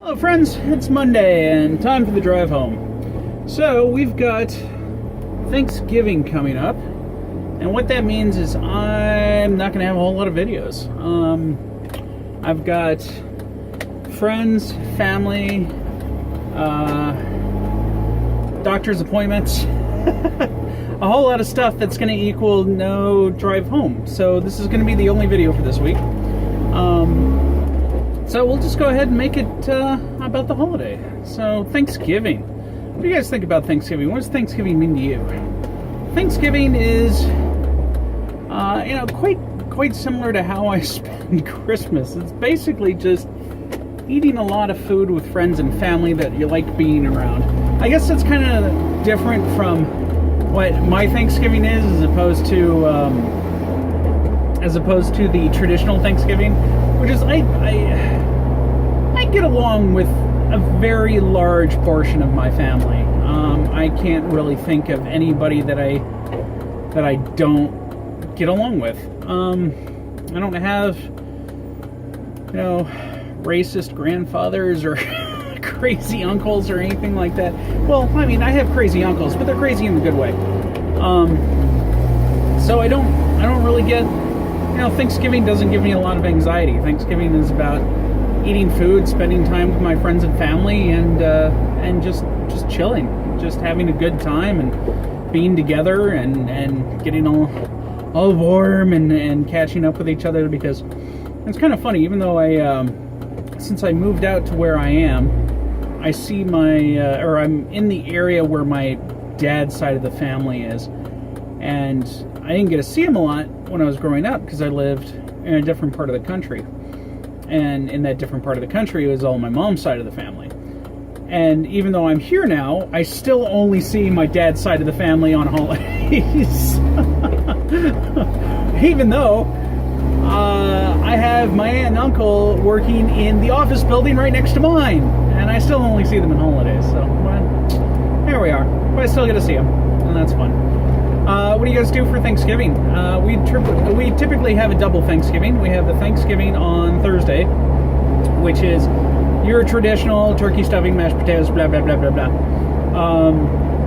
Hello friends, it's Monday and time for the drive home. So we've got Thanksgiving coming up, and what that means is I'm not going to have a whole lot of videos. I've got friends, family, doctor's appointments, a whole lot of stuff that's going to equal no drive home. So this is going to be the only video for this week. So we'll just go ahead and make it about the holiday. So Thanksgiving. What do you guys think about Thanksgiving? What does Thanksgiving mean to you? Thanksgiving is, quite similar to how I spend Christmas. It's basically just eating a lot of food with friends and family that you like being around. I guess that's kind of different from what my Thanksgiving is, as opposed to the traditional Thanksgiving, which is I get along with a very large portion of my family. I can't really think of anybody that I don't get along with. I don't have, racist grandfathers or crazy uncles or anything like that. Well, I mean, I have crazy uncles, but they're crazy in a good way. So I don't really get, Thanksgiving doesn't give me a lot of anxiety. Thanksgiving is about eating food, spending time with my friends and family, and just chilling, just having a good time and being together and getting all warm and catching up with each other, because it's kind of funny. Even though since I moved out to where I am, I see I'm in the area where my dad's side of the family is, and I didn't get to see him a lot when I was growing up because I lived in a different part of the country. And in that different part of the country, it was all my mom's side of the family. And even though I'm here now, I still only see my dad's side of the family on holidays. Even though I have my aunt and uncle working in the office building right next to mine, and I still only see them on holidays. So, well, here we are. But I still get to see them, and that's fun. What do you guys do for Thanksgiving? We typically have a double Thanksgiving. We have the Thanksgiving on Thursday, which is your traditional turkey stuffing, mashed potatoes, blah, blah, blah, blah, blah.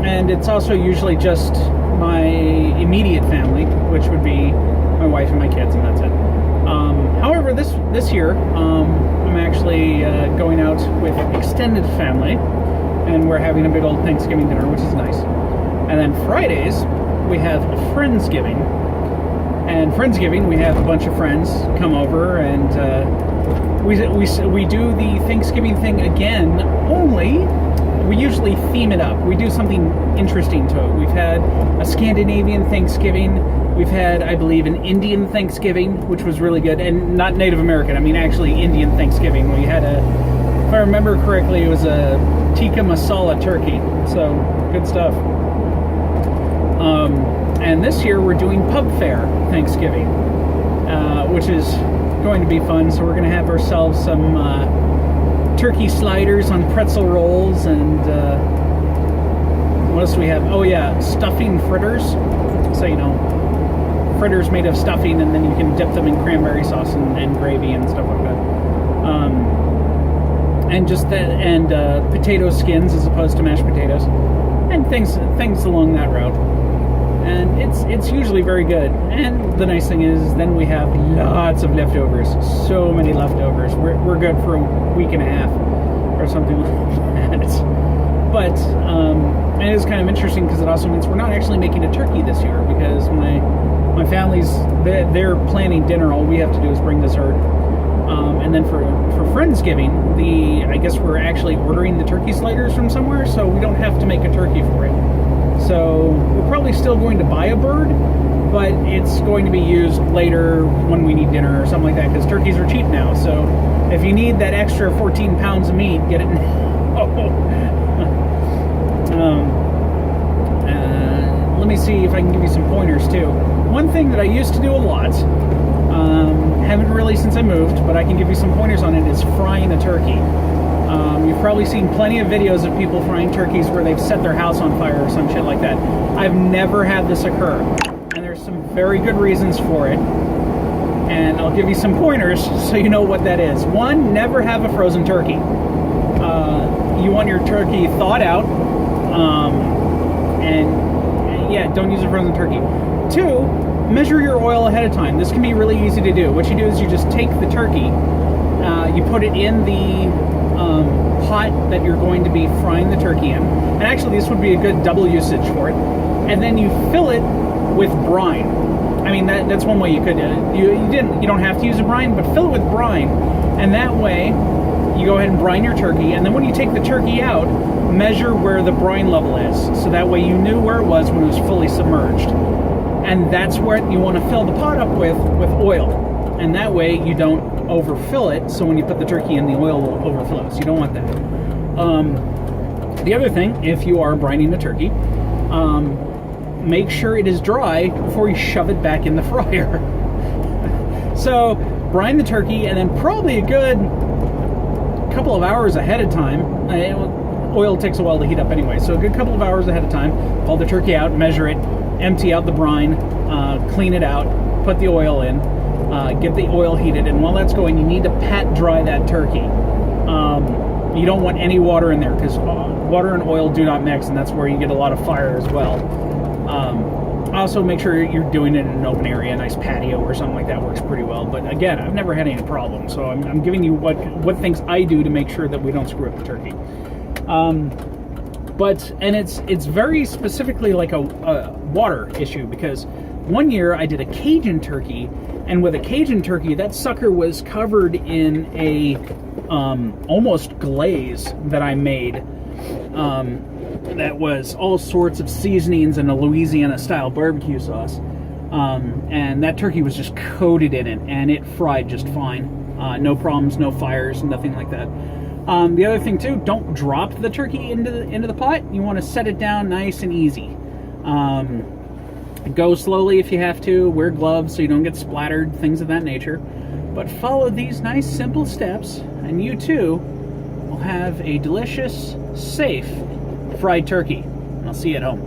And it's also usually just my immediate family, which would be my wife and my kids, and that's it. However, this year, I'm actually going out with extended family, and we're having a big old Thanksgiving dinner, which is nice. And then Fridays, we have a Friendsgiving. And Friendsgiving, we have a bunch of friends come over, and we do the Thanksgiving thing again, only we usually theme it up. We do something interesting to it. We've had a Scandinavian Thanksgiving. We've had, I believe, an Indian Thanksgiving, which was really good. And not Native American, I mean actually Indian Thanksgiving. We had if I remember correctly, it was a tikka masala turkey. So, good stuff. And this year we're doing pub fare Thanksgiving, which is going to be fun. So we're going to have ourselves some turkey sliders on pretzel rolls, and what else do we have? Oh yeah, stuffing fritters. So, fritters made of stuffing, and then you can dip them in cranberry sauce and gravy and stuff like that. And just that, and potato skins as opposed to mashed potatoes, and things along that route. And it's usually very good. And the nice thing is, then we have lots of leftovers. So many leftovers. We're good for a week and a half or something like that. But it is kind of interesting because it also means we're not actually making a turkey this year, because my family's they're planning dinner. All we have to do is bring dessert. And then for Friendsgiving, I guess we're actually ordering the turkey sliders from somewhere, so we don't have to make a turkey for it. So we're probably still going to buy a bird, but it's going to be used later when we need dinner or something like that, because turkeys are cheap now. So if you need that extra 14 pounds of meat, get it now. Let me see if I can give you some pointers too. One thing that I used to do a lot, haven't really since I moved, but I can give you some pointers on it, is frying a turkey. You've probably seen plenty of videos of people frying turkeys where they've set their house on fire or some shit like that. I've never had this occur, and there's some very good reasons for it. And I'll give you some pointers so you know what that is. One, never have a frozen turkey. You want your turkey thawed out, and yeah, don't use a frozen turkey. 2, measure your oil ahead of time. This can be really easy to do. What you do is you just take the turkey, you put it in the pot that you're going to be frying the turkey in, and actually this would be a good double usage for it, and then you fill it with brine. I mean, that's one way you could. You don't have to use a brine, but fill it with brine, and that way you go ahead and brine your turkey, and then when you take the turkey out, measure where the brine level is, so that way you knew where it was when it was fully submerged. And that's what you want to fill the pot up with oil, and that way you don't overfill it, so when you put the turkey in, the oil will overflow, so you don't want that. The other thing, if you are brining the turkey, make sure it is dry before you shove it back in the fryer. So brine the turkey, and then probably a good couple of hours ahead of time. Oil takes a while to heat up anyway, so a good couple of hours ahead of time, pull the turkey out, measure it, empty out the brine, clean it out, put the oil in, get the oil heated, and while that's going, you need to pat dry that turkey. You don't want any water in there, because water and oil do not mix, and that's where you get a lot of fire as well. Also, make sure you're doing it in an open area, a nice patio or something like that works pretty well. But again, I've never had any problems, so I'm giving you what things I do to make sure that we don't screw up the turkey. And it's very specifically like a water issue, because one year I did a Cajun turkey, and with a Cajun turkey, that sucker was covered in a almost glaze that I made. That was all sorts of seasonings and a Louisiana-style barbecue sauce. And that turkey was just coated in it, and it fried just fine. No problems, no fires, nothing like that. The other thing too, don't drop the turkey into the pot. You want to set it down nice and easy. Go slowly if you have to. Wear gloves so you don't get splattered, things of that nature. But follow these nice simple steps, and you too will have a delicious, safe fried turkey. And I'll see you at home.